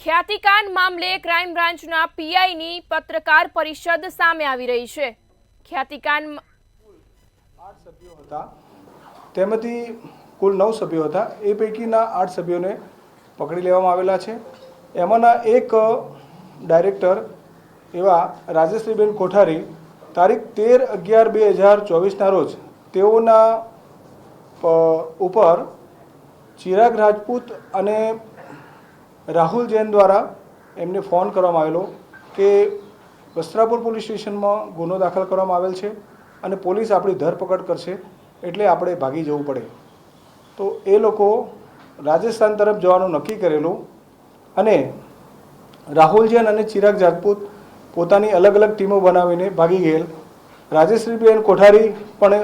ખ્યાતિકાંડ મામલે ક્રાઇમ બ્રાન્ચના પીઆઈની પત્રકાર પરિષદ સામે આવી રહી છે। ખ્યાતિકાંડ 8 સભ્યો હતા, તેમાંથી કુલ 9 સભ્યો હતા। એ પૈકીના 8 સભ્યોને પકડી લેવામાં આવેલા છે। એમાંના એક ડાયરેક્ટર એવા રાજેશ્રીબેન કોઠારી તારીખ 13/11/2024ના રોજ તેઓના ઉપર ચિરાગ રાજપૂત અને રાહુલ જૈન દ્વારા એમને ફોન કરવામાં આવેલો કે વસ્ત્રાપુર પોલીસ સ્ટેશનમાં ગુનો દાખલ કરવામાં આવેલ છે અને પોલીસ આપણી ધરપકડ કરશે એટલે આપણે ભાગી જવું પડે। તો એ લોકો રાજસ્થાન તરફ જવાનું નક્કી કરેલું અને રાહુલ જૈન અને ચિરાગ રાજપૂત પોતાની અલગ અલગ ટીમો બનાવીને ભાગી ગયેલ। રાજેશ્રીબેન કોઠારી પણ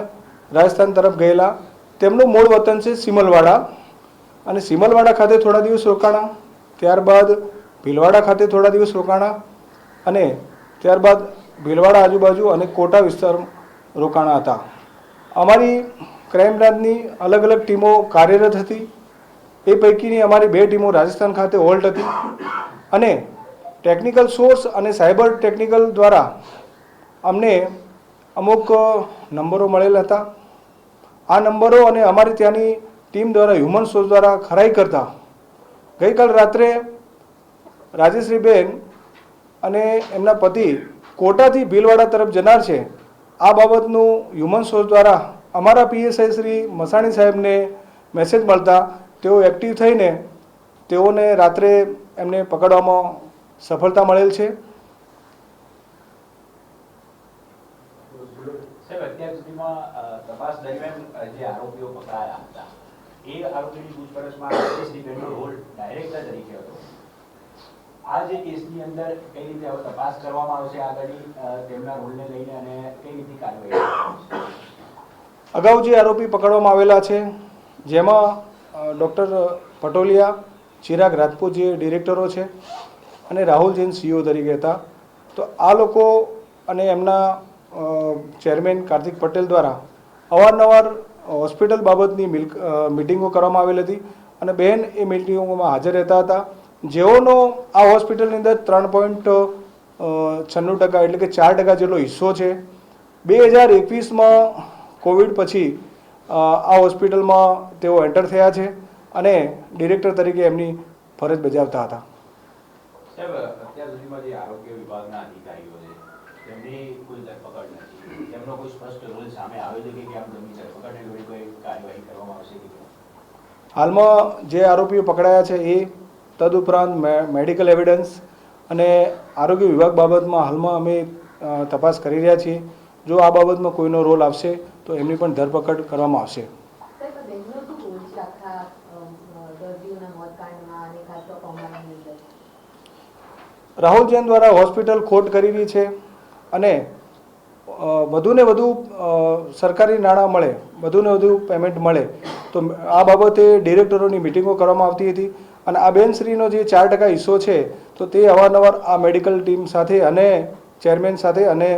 રાજસ્થાન તરફ ગયેલા। તેમનું મૂળ વતન છે સિમલવાડા અને સિમલવાડા ખાતે થોડા દિવસ રોકાણા, ત્યારબાદ ભીલવાડા ખાતે થોડા દિવસ રોકાણા અને ત્યારબાદ ભીલવાડા આજુબાજુ અને કોટા વિસ્તાર રોકાણા હતા। અમારી ક્રાઇમ બ્રાન્ચની અલગ અલગ ટીમો કાર્યરત હતી। એ પૈકીની અમારી 2 ટીમો રાજસ્થાન ખાતે હોલ્ટ હતી અને ટેકનિકલ સોર્સ અને સાયબર ટેકનિકલ દ્વારા અમને અમુક નંબરો મળેલ હતા। આ નંબરો અને અમારી ત્યાંની ટીમ દ્વારા હ્યુમન સોર્સ દ્વારા ખરાઈ કરતા ગઈકાલ રાત્રે રાજેશ્રીબેન અને એમના પતિ કોટાથી ભીલવાડા તરફ જનાર છે। આ બાબતનું હ્યુમન સોર્સ દ્વારા અમારા પીએસઆઈ શ્રી મસાણી સાહેબને મેસેજ મળતા તેઓ એક્ટિવ થઈને તેઓને રાત્રે એમને પકડવામાં સફળતા મળેલ છે। સાહેબ, અત્યાર સુધીમાં તપાસ દરમિયાન જે આરોપીઓ પકડાયા હતા એ આરોપીની પૂછપરછમાં રાજેશ્રીબેનનો રોલ ડાયરેક્ટર તરીકે હતો। આ જે કેસની અંદર કઈ રીતે હવે તપાસ કરવામાં આવશે આગળની તેમના રોલને લઈને અને કઈ રીતની કાર્યવાહી? અગાઉ જે આરોપી પકડવામાં આવેલા છે જેમાં ડૉક્ટર પટોલિયા, ચિરાગ રાજપૂત જે ડિરેક્ટરો છે અને રાહુલ જૈન સીઈઓ તરીકે હતા। તો આ લોકો અને એમના ચેરમેન કાર્તિક પટેલ દ્વારા અવારનવાર હોસ્પિટલ બાબતની મિટિંગો કરવામાં આવેલી હતી અને બહેન એ મિટિંગોમાં હાજર રહેતા હતા। જેઓનો આ હોસ્પિટલની અંદર 3.96% એટલે કે 4% જેટલો હિસ્સો છે। 2021માં કોવિડ પછી આ હોસ્પિટલમાં તેઓ એન્ટર થયા છે અને ડિરેક્ટર તરીકે એમની ફરજ બજાવતા હતા। સાહેબ, અત્યાર સુધીમાં જે આરોગ્ય વિભાગના અધિકારીઓ છે તેમની કોઈ ધરપકડ નથી, તેમનો કોઈ સ્પષ્ટ રોલ સામે આવ્યો છે કે આમ તેમની ધરપકડને લઈને કોઈ કાર્યવાહી કરવામાં આવશે કે? હાલમાં જે આરોપીઓ પકડાયા છે એ તદુપરાંત મેડિકલ એવિડન્સ અને આરોગ્ય વિભાગ બાબતમાં હાલમાં અમે તપાસ કરી રહ્યા છીએ। જો આ બાબતમાં કોઈનો રોલ આવશે તો એમની પણ ધરપકડ કરવામાં આવશે। રાહુલ જૈન દ્વારા હોસ્પિટલ ખોટ કરી રહી છે અને વધુને વધુ સરકારી નાણાં મળે, વધુને વધુ પેમેન્ટ મળે તો આ બાબતે ડિરેક્ટરોની મિટિંગો કરવામાં આવતી હતી અને આ બેનશ્રીનો જે 4% હિસ્સો છે તો તે અવારનવાર આ મેડિકલ ટીમ સાથે અને ચેરમેન સાથે અને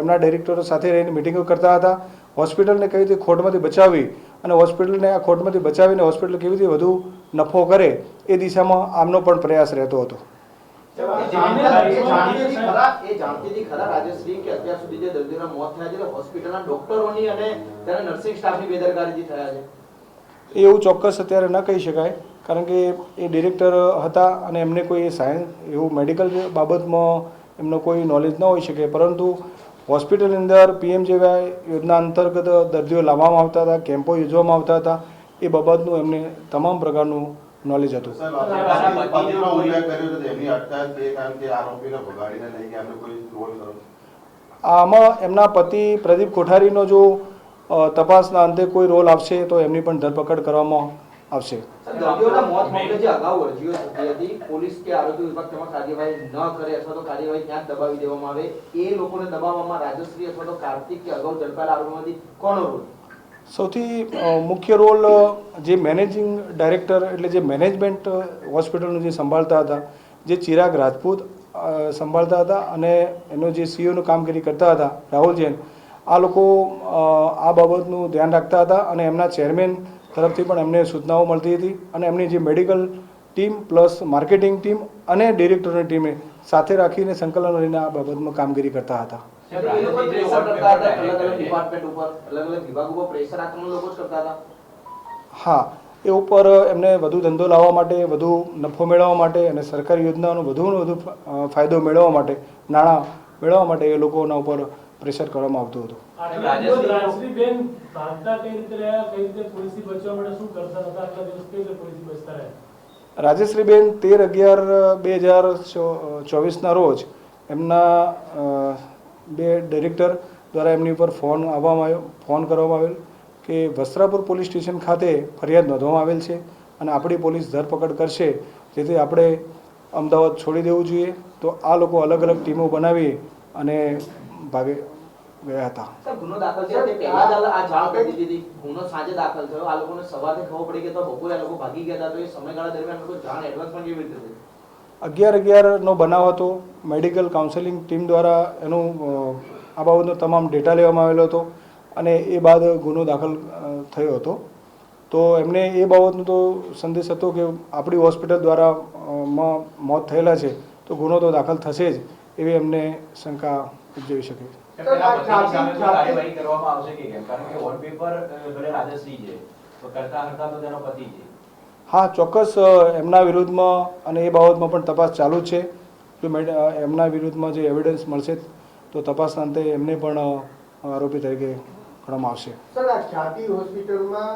એમના ડિરેક્ટરો સાથે રહીને મિટિંગો કરતા હતા। હોસ્પિટલને કઈ રીતે ખોટમાંથી બચાવવી અને હોસ્પિટલને આ ખોટમાંથી બચાવીને હોસ્પિટલ કેવી રીતે વધુ નફો કરે એ દિશામાં આમનો પણ પ્રયાસ રહેતો હતો। એવું ચોક્કસ અત્યારે ન કહી શકાય કારણ કે એ ડિરેક્ટર હતા અને એમને કોઈ સાયન્સ એવું મેડિકલ બાબતમાં એમનો કોઈ નોલેજ ન હોઈ શકે, પરંતુ હોસ્પિટલની અંદર પીએમજેવાય યોજના અંતર્ગત દર્દીઓ લાવવામાં આવતા હતા, કેમ્પો યોજવામાં આવતા હતા, એ બાબતનું એમને તમામ પ્રકારનું નોલેજ હતું। આમાં એમના પતિ પ્રદીપ કોઠારીનો જો તપાસના અંતે કોઈ રોલ આવશે તો એમની પણ ધરપકડ કરવામાં આવશે। સૌથી મુખ્ય રોલ જે મેનેજિંગ ડાયરેક્ટર એટલે જે મેનેજમેન્ટ હોસ્પિટલનું જે સંભાળતા હતા, જે ચિરાગ રાજપૂત સંભાળતા હતા અને એનો જે સીઈઓનું કામગીરી કરતા હતા રાહુલ જૈન, આ લોકો આ બાબતનું ધ્યાન રાખતા હતા અને એમના ચેરમેન તરફથી પણ એમને સૂચનાઓ મળતી હતી અને એમની જે medical team plus marketing team અને ડિરેક્ટરની ટીમે સાથે રાખીને સંકલન રહીને આ બાબતમાં કામગીરી કરતા હતા. એ લોકો પ્રેશર કરતા હતા અલગ-અલગ ડિપાર્ટમેન્ટ ઉપર, અલગ-અલગ વિભાગ ઉપર પ્રેશર આ ત્રણ લોકો જ કરતા હતા. હા, એ ઉપર એમને વધુ ધંધો લાવવા માટે, વધુ નફો મેળવવા માટે અને સરકારી યોજનાઓનો વધુને વધુ ફાયદો મેળવવા માટે, નાણાં મેળવવા માટે એ લોકોના ઉપર પ્રેશર કરવામાં આવતું હતું. રાજશ્રીબેન ભાગતા કઈ રીતે રહ્યા, કઈ રીતે પોલીસથી બચવા માટે શું કરતા હતા, આટલા દિવસ કઈ રીતે પોલીસથી બચતા રહ્યા? રાજેશ્રીબેન 13/11/2024ના રોજ એમના બે ડિરેક્ટર દ્વારા એમની ઉપર ફોન કરવામાં આવેલ કે વસ્ત્રાપુર પોલીસ સ્ટેશન ખાતે ફરિયાદ નોંધવામાં આવેલ છે અને આપણી પોલીસ ધરપકડ કરશે, જેથી આપણે અમદાવાદ છોડી દેવું જોઈએ. તો આ લોકો અલગ અલગ ટીમો બનાવી અને ભાગે ગયા હતા. સર, ગુનો દાખલ થયો તે પહેલા જ આ જાણ કરી દીધી હતી. ગુનો સાંજે દાખલ થયો, આ લોકોને સવારથી ખબર પડી કે તો બપોરે આ લોકો ભાગી ગયા હતા. તો એ સમયગાળા દરમિયાન લોકો જાણ એડવાન્સમાં કેવી રીતે થઈ? 11/11નો બનાવ હતો. મેડિકલ કાઉન્સેલિંગ ટીમ દ્વારા એનું આ બાબતનો તમામ ડેટા લેવામાં આવેલો હતો અને એ બાદ ગુનો દાખલ થયો હતો. તો એમને એ બાબતનો તો સંદેશ હતો કે આપણી હોસ્પિટલ દ્વારા મોત થયેલા છે, તો ગુનો તો દાખલ થશે જ, એવી એમને શંકા ઉપજવી શકે. કાર્યવાહી કરવામાં આવશે કે કેમ? કારણ કે ઓન પેપર ભલે રાજશ્રી છે, તો કરતા હરતા તો તેનો પતિ છે. હા, ચોક્કસ એમના વિરુદ્ધમાં અને એ બાબતમાં પણ તપાસ ચાલુ જ છે. જો એમના વિરુદ્ધમાં જે એવિડન્સ મળશે તો તપાસના અંતે એમને પણ આરોપી તરીકે ગણવામાં આવશે. સર, આ ખ્યાતિ હોસ્પિટલમાં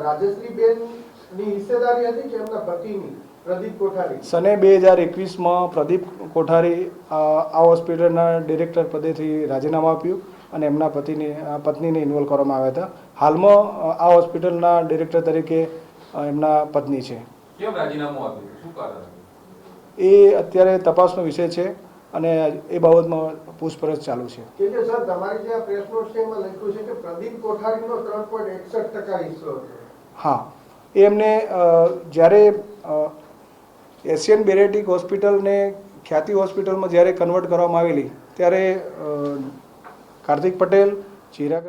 રાજશ્રીબેનની હિસ્સેદારી હતી કે એમના પતિની, પ્રદીપ કોઠારી? સને 2021માં પ્રદીપ કોઠારી આ હોસ્પિટલના ડિરેક્ટર પદેથી રાજીનામું આપ્યું અને એમના પત્નીને ઇન્વોલ્વ કરવામાં આવ્યા હતા. હાલમાં આ હોસ્પિટલના ડિરેક્ટર તરીકે એમના પત્ની છે. કેમ રાજીનામું આપ્યું, શું કારણ? એ અત્યારે તપાસનો વિષય છે અને એ બાબતમાં પૂછપરછ ચાલુ છે. કે જે સર તમારી જે આ પ્રેસ નોટ છે એમાં લખ્યું છે કે પ્રદીપ કોઠારીનો 3.61% હિસ્સો હતો. હા, એ એમને જ્યારે એશિયન બેરેટિક હોસ્પિટલને ખ્યાતિ હોસ્પિટલમાં જ્યારે કન્વર્ટ કરવામાં આવેલી ત્યારે કાર્તિક પટેલ, ચિરાગ